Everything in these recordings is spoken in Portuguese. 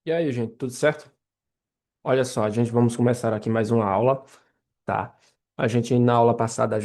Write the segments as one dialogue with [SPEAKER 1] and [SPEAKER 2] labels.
[SPEAKER 1] E aí, gente, tudo certo? Olha só, a gente vamos começar aqui mais uma aula, tá? Na aula passada,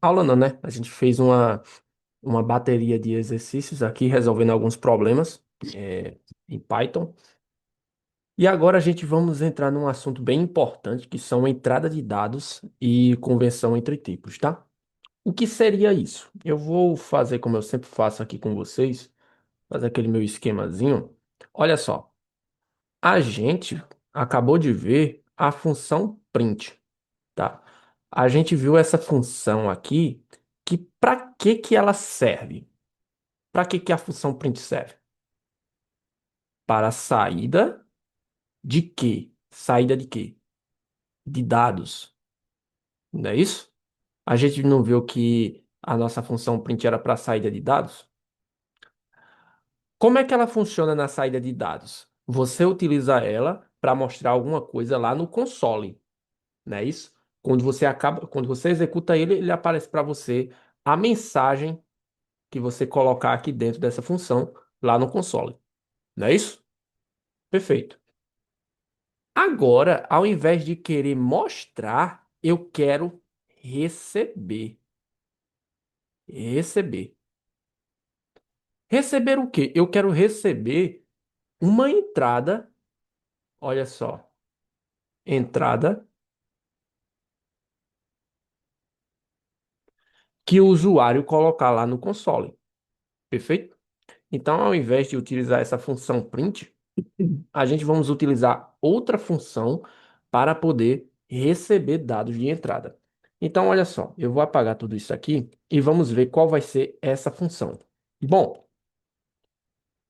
[SPEAKER 1] Aula não, né? A gente fez uma bateria de exercícios aqui, resolvendo alguns problemas em Python. E agora a gente vamos entrar num assunto bem importante, que são entrada de dados e conversão entre tipos, tá? O que seria isso? Eu vou fazer como eu sempre faço aqui com vocês, fazer aquele meu esquemazinho. Olha só. A gente acabou de ver a função print, tá? A gente viu essa função aqui, que para que que ela serve? Para que que a função print serve? Para a saída de quê? Saída de quê? De dados, não é isso? A gente não viu que a nossa função print era para saída de dados? Como é que ela funciona na saída de dados? Você utiliza ela para mostrar alguma coisa lá no console. Não é isso? Quando você executa ele, ele aparece para você a mensagem que você colocar aqui dentro dessa função lá no console. Não é isso? Perfeito. Agora, ao invés de querer mostrar, eu quero receber. Receber. Receber o quê? Eu quero receber uma entrada, olha só, entrada que o usuário colocar lá no console. Perfeito? Então, ao invés de utilizar essa função print, a gente vamos utilizar outra função para poder receber dados de entrada. Então, olha só, eu vou apagar tudo isso aqui e vamos ver qual vai ser essa função. Bom,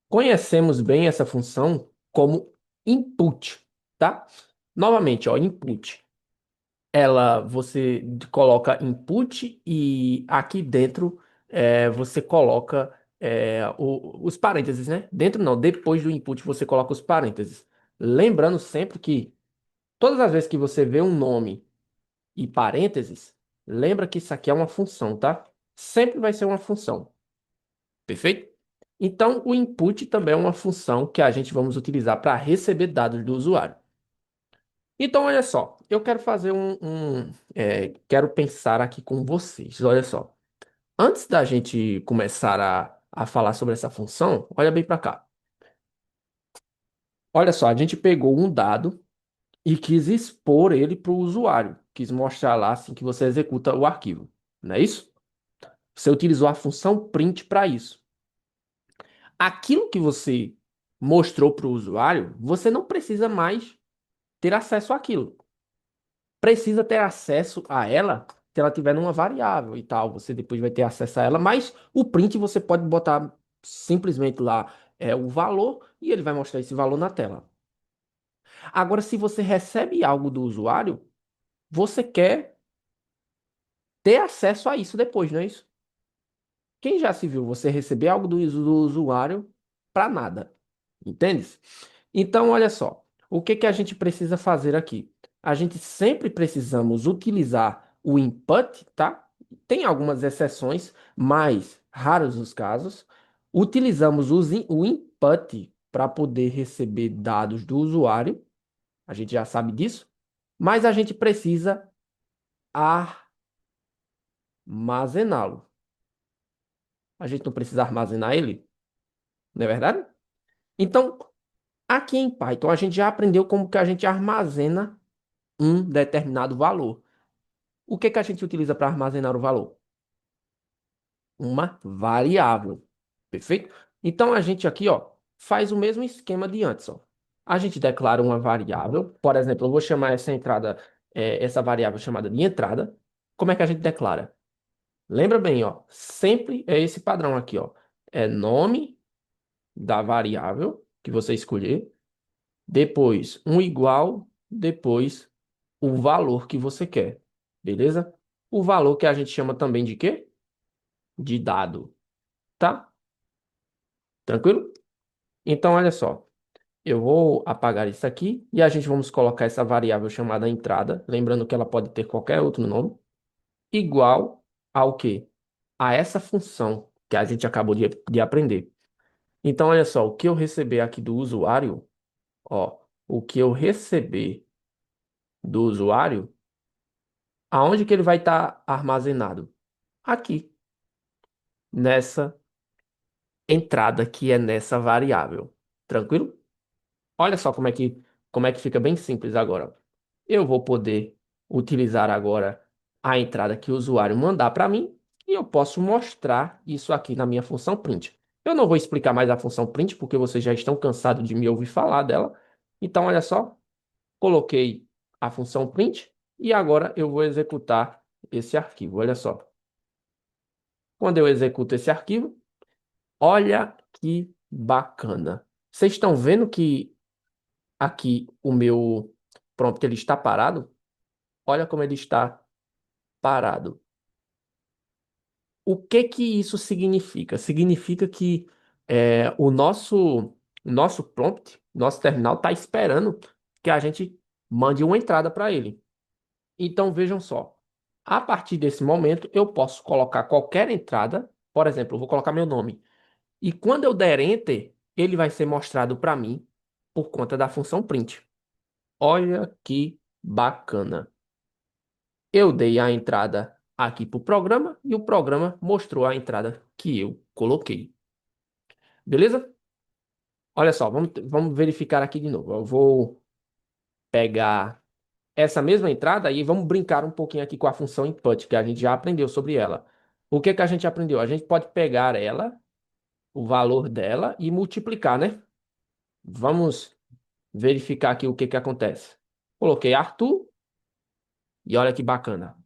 [SPEAKER 1] conhecemos bem essa função como input, tá? Novamente, ó, input. Você coloca input e aqui dentro você coloca os parênteses, né? Dentro não, depois do input você coloca os parênteses. Lembrando sempre que todas as vezes que você vê um nome e parênteses, lembra que isso aqui é uma função, tá? Sempre vai ser uma função, perfeito? Então, o input também é uma função que a gente vamos utilizar para receber dados do usuário. Então, olha só, eu quero fazer quero pensar aqui com vocês. Olha só, antes da gente começar a falar sobre essa função, olha bem para cá. Olha só, a gente pegou um dado e quis expor ele para o usuário, quis mostrar lá assim que você executa o arquivo, não é isso? Você utilizou a função print para isso. Aquilo que você mostrou para o usuário, você não precisa mais ter acesso àquilo. Precisa ter acesso a ela se ela tiver numa variável e tal. Você depois vai ter acesso a ela, mas o print você pode botar simplesmente lá o valor e ele vai mostrar esse valor na tela. Agora, se você recebe algo do usuário, você quer ter acesso a isso depois, não é isso? Quem já se viu você receber algo do usuário para nada, entende? Então, olha só, o que que a gente precisa fazer aqui? A gente sempre precisamos utilizar o input, tá? Tem algumas exceções, mas raros os casos. Utilizamos o input para poder receber dados do usuário, a gente já sabe disso, mas a gente precisa armazená-lo. A gente não precisa armazenar ele, não é verdade? Então, aqui em Python, a gente já aprendeu como que a gente armazena um determinado valor. O que que a gente utiliza para armazenar o valor? Uma variável. Perfeito? Então a gente aqui, ó, faz o mesmo esquema de antes, ó. A gente declara uma variável, por exemplo, eu vou chamar essa entrada, essa variável chamada de entrada. Como é que a gente declara? Lembra bem, ó, sempre é esse padrão aqui, ó. É nome da variável que você escolher, depois um igual, depois o valor que você quer. Beleza? O valor que a gente chama também de quê? De dado, tá? Tranquilo? Então, olha só. Eu vou apagar isso aqui e a gente vamos colocar essa variável chamada entrada, lembrando que ela pode ter qualquer outro nome, igual ao quê? A essa função que a gente acabou de aprender. Então, olha só, o que eu receber aqui do usuário, Ó, o que eu receber do usuário, aonde que ele vai estar armazenado? Aqui, nessa entrada que é nessa variável. Tranquilo? Olha só como é que fica bem simples agora. Eu vou poder utilizar agora a entrada que o usuário mandar para mim e eu posso mostrar isso aqui na minha função print. Eu não vou explicar mais a função print porque vocês já estão cansados de me ouvir falar dela. Então, olha só, coloquei a função print e agora eu vou executar esse arquivo. Olha só. Quando eu executo esse arquivo, olha que bacana. Vocês estão vendo que aqui o meu prompt ele está parado? Olha como ele está parado. O que que isso significa? Significa que o nosso prompt, nosso terminal está esperando que a gente mande uma entrada para ele. Então vejam só, a partir desse momento eu posso colocar qualquer entrada, por exemplo, eu vou colocar meu nome. E quando eu der Enter, ele vai ser mostrado para mim por conta da função print. Olha que bacana. Eu dei a entrada aqui para o programa e o programa mostrou a entrada que eu coloquei. Beleza? Olha só, vamos verificar aqui de novo. Eu vou pegar essa mesma entrada e vamos brincar um pouquinho aqui com a função input, que a gente já aprendeu sobre ela. O que que a gente aprendeu? A gente pode pegar ela, o valor dela e multiplicar, né? Vamos verificar aqui o que que acontece. Coloquei Arthur e olha que bacana.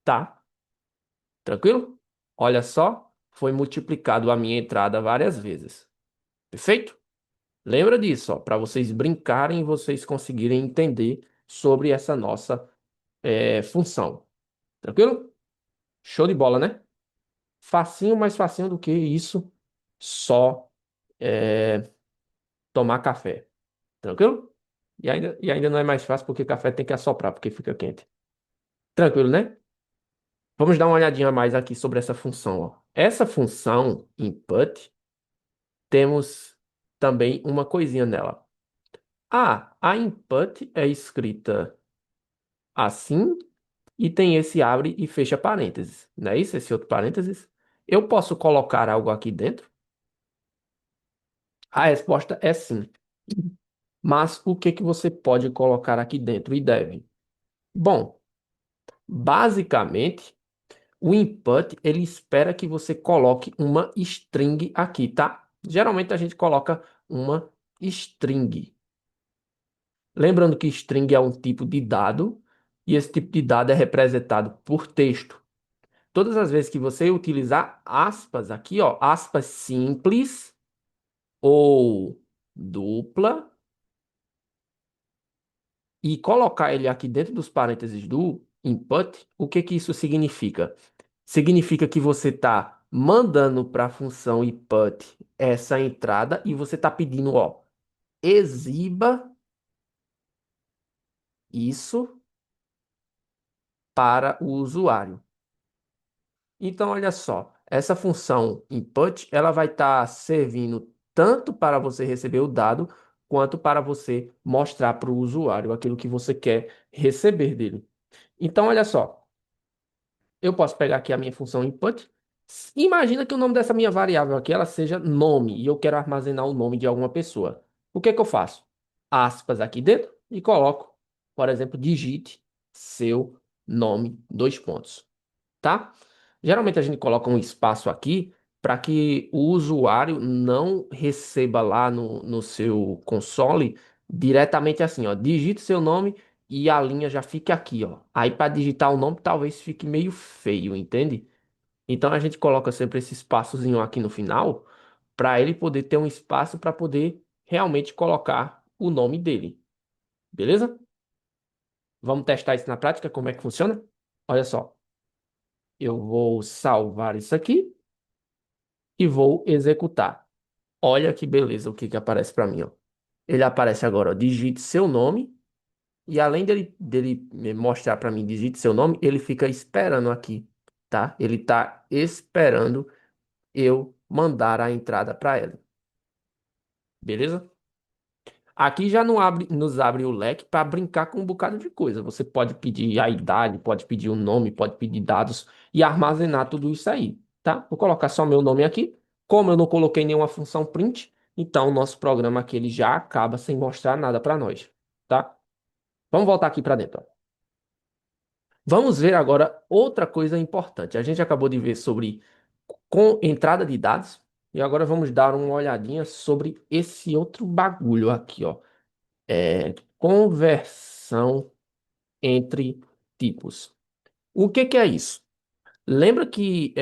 [SPEAKER 1] Tá? Tranquilo? Olha só, foi multiplicado a minha entrada várias vezes. Perfeito? Lembra disso, ó, para vocês brincarem e vocês conseguirem entender sobre essa nossa função. Tranquilo? Show de bola, né? Facinho, mais facinho do que isso, só é, tomar café. Tranquilo? E ainda não é mais fácil porque café tem que assoprar, porque fica quente. Tranquilo, né? Vamos dar uma olhadinha mais aqui sobre essa função, ó. Essa função input, temos também uma coisinha nela. A input é escrita assim e tem esse abre e fecha parênteses, não é isso? Esse outro parênteses. Eu posso colocar algo aqui dentro? A resposta é sim. Mas o que que você pode colocar aqui dentro e deve? Bom, basicamente, o input ele espera que você coloque uma string aqui, tá? Geralmente a gente coloca uma string. Lembrando que string é um tipo de dado e esse tipo de dado é representado por texto. Todas as vezes que você utilizar aspas aqui, ó, aspas simples ou dupla e colocar ele aqui dentro dos parênteses do input, o que que isso significa? Significa que você está mandando para a função input essa entrada e você está pedindo, ó, exiba isso para o usuário. Então, olha só, essa função input, ela vai estar servindo tanto para você receber o dado, quanto para você mostrar para o usuário aquilo que você quer receber dele. Então, olha só, eu posso pegar aqui a minha função input. Imagina que o nome dessa minha variável aqui, ela seja nome, e eu quero armazenar o nome de alguma pessoa. O que que eu faço? Aspas aqui dentro e coloco, por exemplo, digite seu nome, dois pontos, tá? Geralmente a gente coloca um espaço aqui para que o usuário não receba lá no seu console diretamente assim, ó, digite seu nome e a linha já fique aqui, ó. Aí para digitar o nome talvez fique meio feio, entende? Então a gente coloca sempre esse espaçozinho aqui no final para ele poder ter um espaço para poder realmente colocar o nome dele, beleza? Vamos testar isso na prática, como é que funciona? Olha só, eu vou salvar isso aqui e vou executar. Olha que beleza o que que aparece para mim, ó. Ele aparece agora, ó, digite seu nome e além dele me mostrar para mim digite seu nome, ele fica esperando aqui, tá? Ele tá esperando eu mandar a entrada para ele. Beleza? Aqui já não abre, nos abre o leque para brincar com um bocado de coisa. Você pode pedir a idade, pode pedir o nome, pode pedir dados e armazenar tudo isso aí, tá? Vou colocar só meu nome aqui. Como eu não coloquei nenhuma função print, então o nosso programa aqui ele já acaba sem mostrar nada para nós, tá? Vamos voltar aqui para dentro, ó. Vamos ver agora outra coisa importante. A gente acabou de ver sobre com entrada de dados e agora vamos dar uma olhadinha sobre esse outro bagulho aqui, ó. Conversão entre tipos. O que que é isso? Lembra que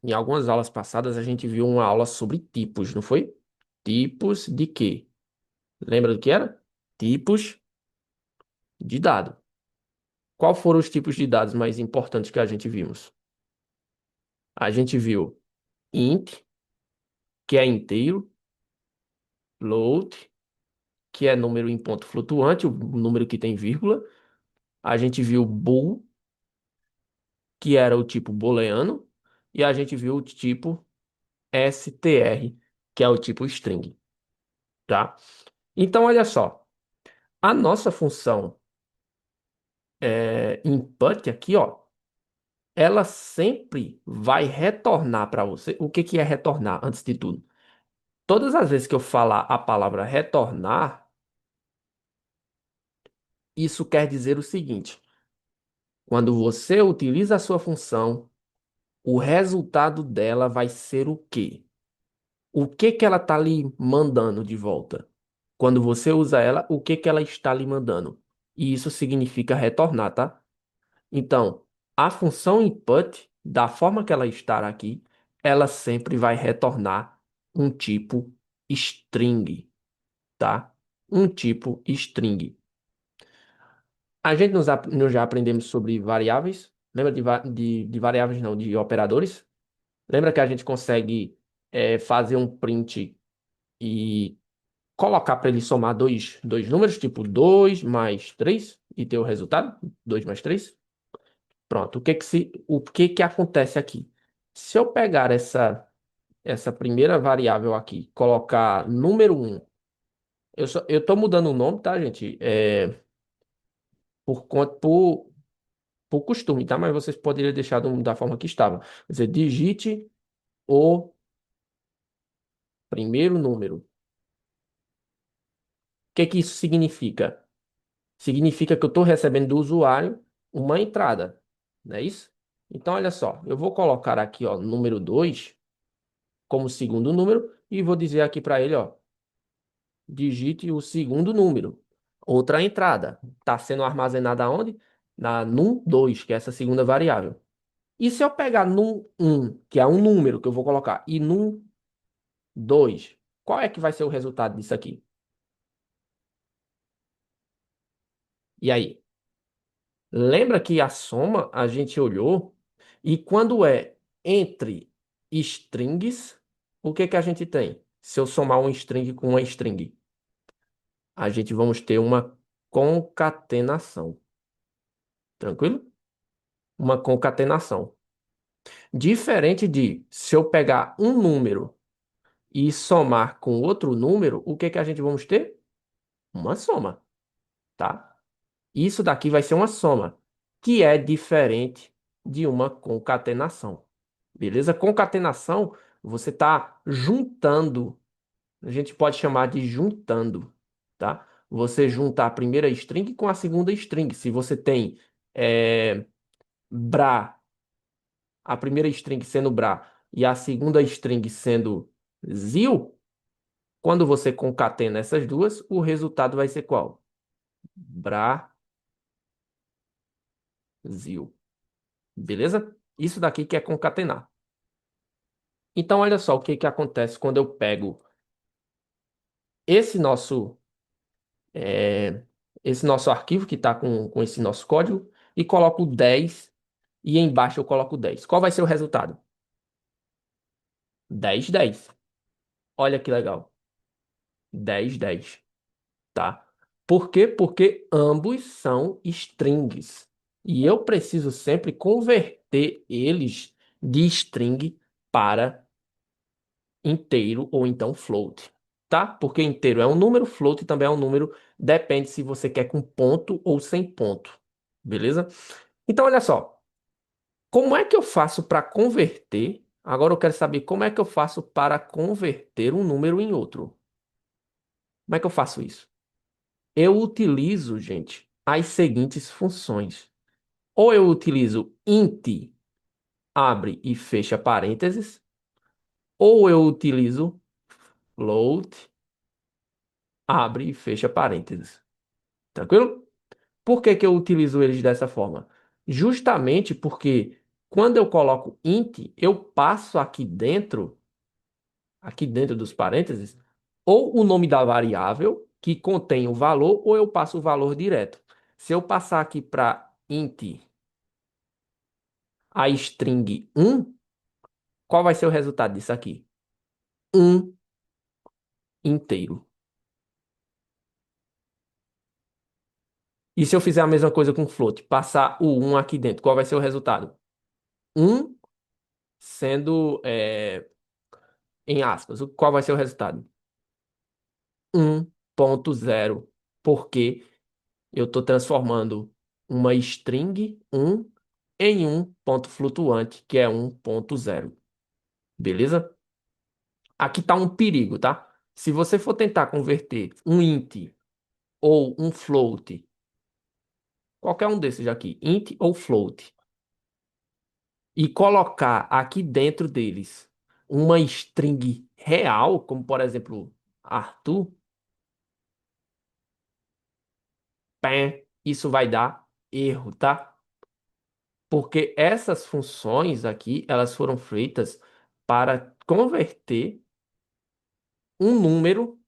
[SPEAKER 1] em algumas aulas passadas a gente viu uma aula sobre tipos, não foi? Tipos de quê? Lembra do que era? Tipos de dado. Qual foram os tipos de dados mais importantes que a gente vimos? A gente viu int, que é inteiro, float, que é número em ponto flutuante, o número que tem vírgula. A gente viu bool, que era o tipo booleano, e a gente viu o tipo str, que é o tipo string, tá? Então, olha só, a nossa função input aqui, ó, ela sempre vai retornar para você. O que que é retornar, antes de tudo? Todas as vezes que eu falar a palavra retornar, isso quer dizer o seguinte: quando você utiliza a sua função, o resultado dela vai ser o quê? O que que ela está lhe mandando de volta? Quando você usa ela, o que que ela está lhe mandando? E isso significa retornar, tá? Então, a função input, da forma que ela está aqui, ela sempre vai retornar um tipo string, tá? Um tipo string. A gente nós já aprendemos sobre variáveis. Lembra de variáveis, não, de operadores? Lembra que a gente consegue fazer um print e colocar para ele somar dois números, tipo 2 mais 3 e ter o resultado? 2 mais 3. Pronto, o que que acontece aqui? Se eu pegar essa primeira variável aqui, colocar número um, eu tô mudando o nome, tá, gente? Por conta, por costume, tá? Mas vocês poderiam deixar da forma que estava. Quer dizer, digite o primeiro número. O que que isso significa? Significa que eu estou recebendo do usuário uma entrada, não é isso? Então, olha só, eu vou colocar aqui, ó, número 2 como segundo número e vou dizer aqui para ele, ó, digite o segundo número. Outra entrada está sendo armazenada onde? Na num2, que é essa segunda variável. E se eu pegar num1, que é um número que eu vou colocar, e num2, qual é que vai ser o resultado disso aqui? E aí? Lembra que a soma a gente olhou e quando é entre strings, o que que a gente tem? Se eu somar um string com uma string, a gente vamos ter uma concatenação. Tranquilo? Uma concatenação. Diferente de se eu pegar um número e somar com outro número, o que que a gente vamos ter? Uma soma, tá? Isso daqui vai ser uma soma, que é diferente de uma concatenação. Beleza? Concatenação, você está juntando, a gente pode chamar de juntando, tá? Você junta a primeira string com a segunda string. Se você tem bra, a primeira string sendo bra e a segunda string sendo zil, quando você concatena essas duas, o resultado vai ser qual? Brasil. Beleza? Isso daqui que é concatenar. Então, olha só o que que acontece quando eu pego esse nosso, é, esse nosso arquivo que está com esse nosso código e coloco 10 e embaixo eu coloco 10. Qual vai ser o resultado? 10, 10. Olha que legal. 10, 10, tá? Por quê? Porque ambos são strings. E eu preciso sempre converter eles de string para inteiro ou então float. tá? Porque inteiro é um número, float também é um número, depende se você quer com ponto ou sem ponto, beleza? Então, olha só, como é que eu faço para converter? Agora eu quero saber como é que eu faço para converter um número em outro. Como é que eu faço isso? Eu utilizo, gente, as seguintes funções. Ou eu utilizo int, abre e fecha parênteses, ou eu utilizo float, abre e fecha parênteses. Tranquilo? Por que que eu utilizo eles dessa forma? Justamente porque quando eu coloco int, eu passo aqui dentro dos parênteses, ou o nome da variável que contém o valor, ou eu passo o valor direto. Se eu passar aqui para int a string 1, qual vai ser o resultado disso aqui? Um inteiro. E se eu fizer a mesma coisa com float, passar o um aqui dentro, qual vai ser o resultado? Um sendo em aspas. Qual vai ser o resultado? 1.0, porque eu estou transformando uma string 1 em um ponto flutuante, que é 1.0. Beleza? Aqui está um perigo, tá? Se você for tentar converter um int ou um float, qualquer um desses aqui, int ou float, e colocar aqui dentro deles uma string real, como por exemplo Arthur, isso vai dar erro, tá? Porque essas funções aqui, elas foram feitas para converter um número,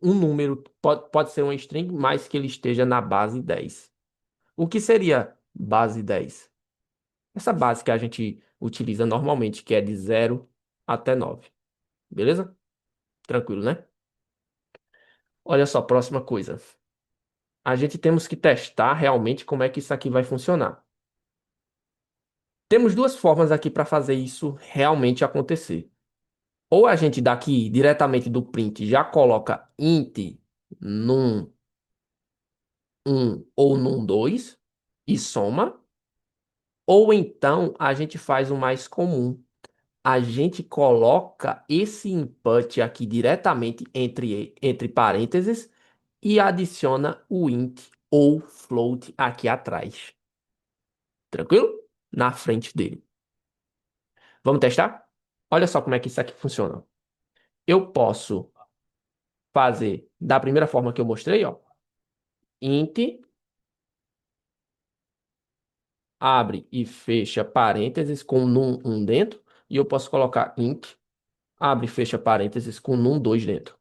[SPEAKER 1] um número pode ser uma string, mas que ele esteja na base 10. O que seria base 10? Essa base que a gente utiliza normalmente, que é de 0 até 9. Beleza? Tranquilo, né? Olha só, próxima coisa. A gente temos que testar realmente como é que isso aqui vai funcionar. Temos duas formas aqui para fazer isso realmente acontecer. Ou a gente daqui diretamente do print já coloca int num 1 ou num 2 e soma, ou então a gente faz o mais comum. A gente coloca esse input aqui diretamente entre parênteses e adiciona o int ou float aqui atrás. Tranquilo? Na frente dele. Vamos testar? Olha só como é que isso aqui funciona. Eu posso fazer da primeira forma que eu mostrei, ó. Int, abre e fecha parênteses com num1 dentro. E eu posso colocar int, abre e fecha parênteses com num2 dentro.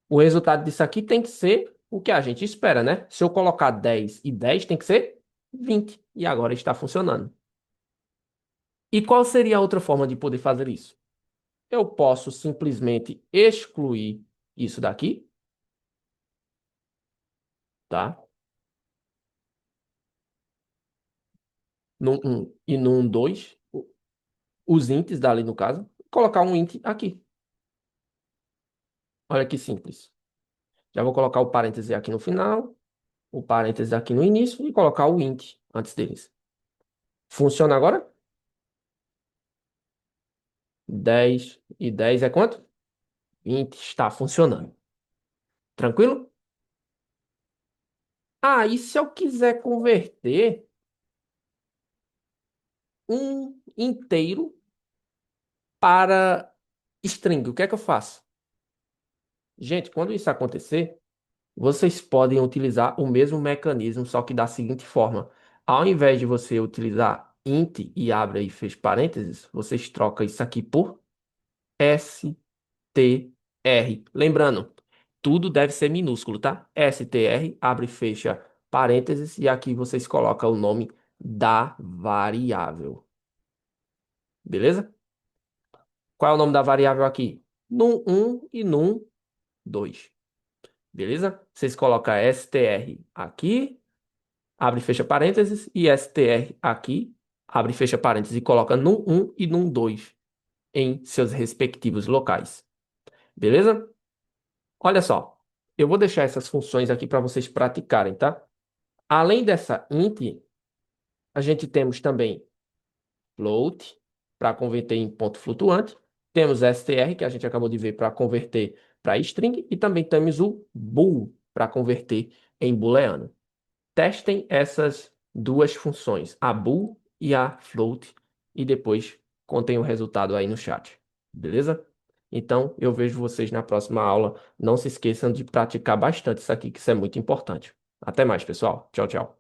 [SPEAKER 1] O resultado disso aqui tem que ser o que a gente espera, né? Se eu colocar 10 e 10, tem que ser 20. E agora está funcionando. E qual seria a outra forma de poder fazer isso? Eu posso simplesmente excluir isso daqui, tá? Num 1 e num 2, os ints dali no caso, colocar um int aqui. Olha que simples. Já vou colocar o parêntese aqui no final, o parêntese aqui no início e colocar o int antes deles. Funciona agora? 10 e 10 é quanto? 20 está funcionando. Tranquilo? Ah, e se eu quiser converter um inteiro para string, o que é que eu faço? Gente, quando isso acontecer, vocês podem utilizar o mesmo mecanismo, só que da seguinte forma. Ao invés de você utilizar int e abre e fecha parênteses, vocês trocam isso aqui por str. Lembrando, tudo deve ser minúsculo, tá? str, abre e fecha parênteses, e aqui vocês colocam o nome da variável. Beleza? Qual é o nome da variável aqui? Num1 e num2. Beleza? Vocês colocam str aqui, abre e fecha parênteses, e str aqui, abre e fecha parênteses, e coloca num1 e num2 em seus respectivos locais. Beleza? Olha só, eu vou deixar essas funções aqui para vocês praticarem, tá? Além dessa int, a gente temos também float, para converter em ponto flutuante. Temos str, que a gente acabou de ver, para converter para string. E também temos o bool, para converter em booleano. Testem essas duas funções, a bool e a float, e depois contem o resultado aí no chat. Beleza? Então, eu vejo vocês na próxima aula. Não se esqueçam de praticar bastante isso aqui, que isso é muito importante. Até mais, pessoal. Tchau, tchau.